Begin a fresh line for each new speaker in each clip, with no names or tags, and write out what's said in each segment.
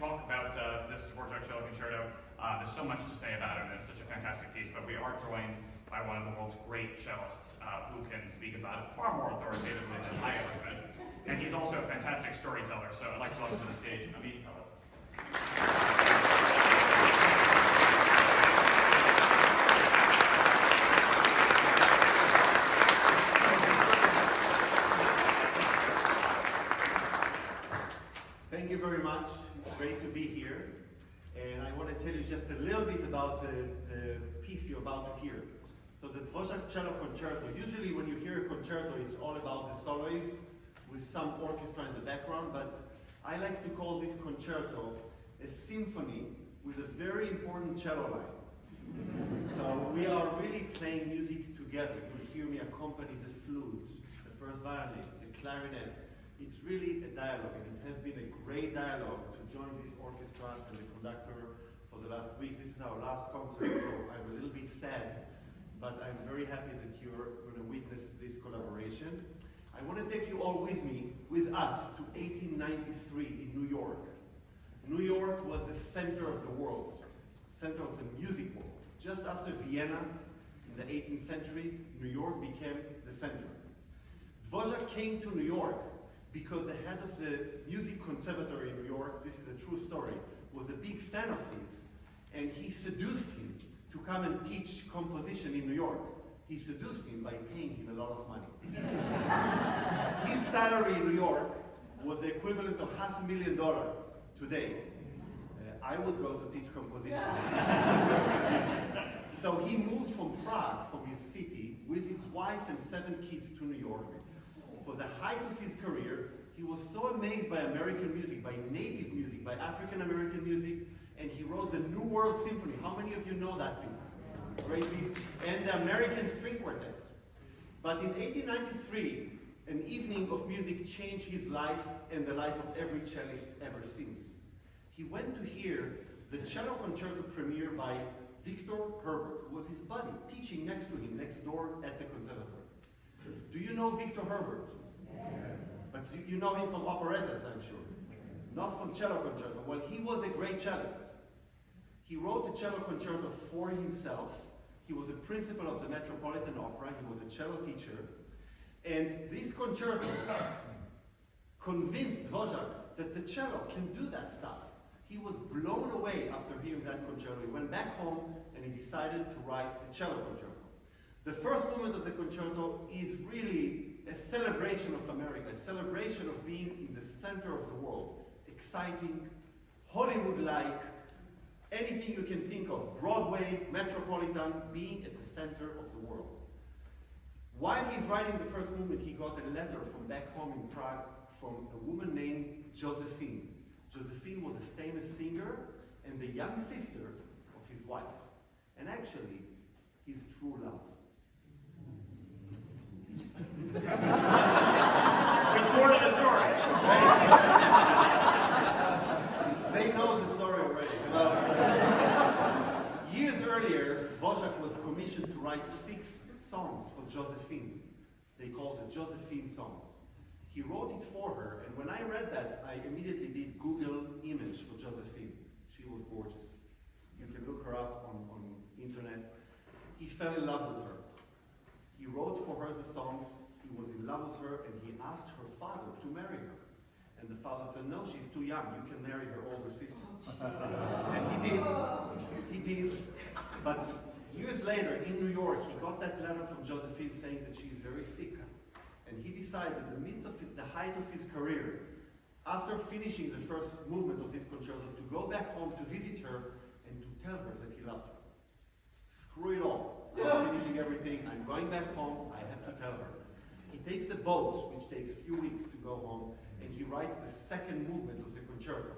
talk about this Dvorak Cello Concerto. There's so much to say about it, and it's such a fantastic piece, but we are joined by one of the world's great cellists who can speak about it far more authoritatively than I ever could. And he's also a fantastic storyteller, so I'd like to welcome to the stage Amit Peled.
Thank you very much. It's great to be here. And I want to tell you just a little bit about the piece you're about to hear. So the Dvorak Cello Concerto, usually when you hear a concerto, it's all about the soloist with some orchestra in the background, but I like to call this concerto a symphony with a very important cello line. So we are really playing music together. You'll hear me accompany the flute, the first violinist, the clarinet. It's really a dialogue, and it has been a great dialogue to join this orchestra and the conductor for the last week. This is our last concert, so I'm a little bit sad, but I'm very happy that you're going to witness this collaboration. I want to take you all with me, with us, to 1893 in New York. New York was the center of the world, center of the music world. Just after Vienna, in the 18th century, New York became the center. Dvorak came to New York because the head of the music conservatory in New York, this is a true story, was a big fan of his, and he seduced him to come and teach composition in New York. He seduced him by paying him a lot of money. His salary in New York was the equivalent of $500,000 today. I would go to teach composition. So he moved from Prague, from his city, with his wife and 7 kids to New York. For the height of his career, he was so amazed by American music, by native music, by African American music, and he wrote the New World Symphony. How many of you know that piece? Great piece. And the American String Quartet. But in 1893, an evening of music changed his life and the life of every cellist ever since. He went to hear the cello concerto premiere by Victor Herbert, who was his buddy, teaching next to him, next door at the conservatory. Do you know Victor Herbert? Yes. But you know him from operettas, I'm sure. Not from cello concerto. Well, he was a great cellist. He wrote the cello concerto for himself. He was a principal of the Metropolitan Opera. He was a cello teacher. And this concerto convinced Dvorak that the cello can do that stuff. He was blown away after hearing that concerto. He went back home and he decided to write a cello concerto. The first movement of the concerto is really a celebration of America, a celebration of being in the center of the world. Exciting, Hollywood-like, anything you can think of, Broadway, Metropolitan, being at the center of the world. While he's writing the first movement, he got a letter from back home in Prague from a woman named Josephine. Josephine was a famous singer and the young sister of his wife, and actually, his true love.
There's more to the story.
They know the story already. Years earlier, Dvorak was commissioned to write 6 songs for Josephine. They called it Josephine songs. He wrote it for her, and when I read that, I immediately did Google image for Josephine. She was gorgeous. You can look her up on internet. He fell in love with her. He wrote for her the songs, he was in love with her, and he asked her father to marry her. And the father said, no, she's too young, you can marry her older sister. And he did. But years later, in New York, he got that letter from Josephine saying that she's very sick. And he decided, in the midst of the height of his career, after finishing the first movement of this concerto, to go back home to visit her and to tell her that he loves her. Screw it all. I'm finishing everything. I'm going back home. I have to tell her. He takes the boat, which takes a few weeks to go home, and he writes the second movement of the concerto.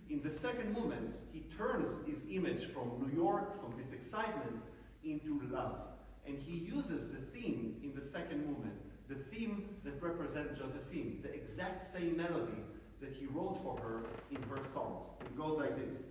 In the second movement, he turns his image from New York, from this excitement, into love. And he uses the theme in the second movement, the theme that represents Josephine, the exact same melody that he wrote for her in her songs. It goes like this.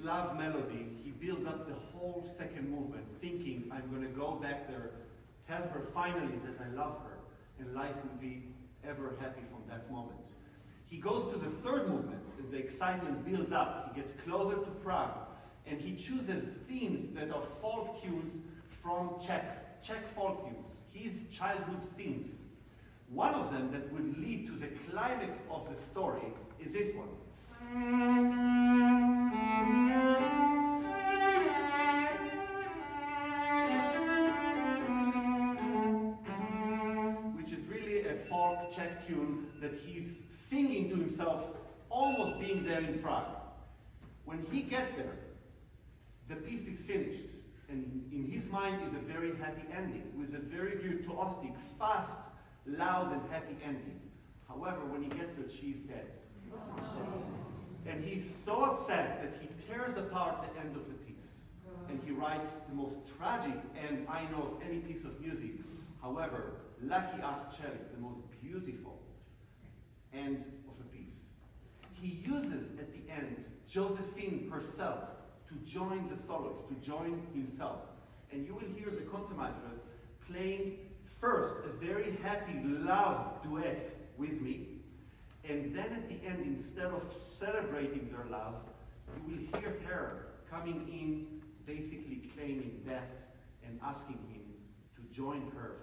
love melody, he builds up the whole second movement, thinking, I'm going to go back there, tell her finally that I love her, and life will be ever happy from that moment. He goes to the third movement, and the excitement builds up. He gets closer to Prague, and he chooses themes that are folk tunes from Czech folk tunes, his childhood themes. One of them that would lead to the climax of the story is this one. Which is really a folk Czech tune that he's singing to himself, almost being there in Prague. When he gets there, the piece is finished, and in his mind is a very happy ending, with a very virtuosic, fast, loud and happy ending. However, when he gets there, she's dead. And he's so upset that he tears apart the end of the piece. And he writes the most tragic end I know of any piece of music. However, lucky us cellists, the most beautiful end of a piece. He uses at the end Josephine herself to join the soloist, to join himself. And you will hear the concertmasters playing first a very happy love duet with me, and then at the end, instead of celebrating their love, you will hear her coming in, basically claiming death and asking him to join her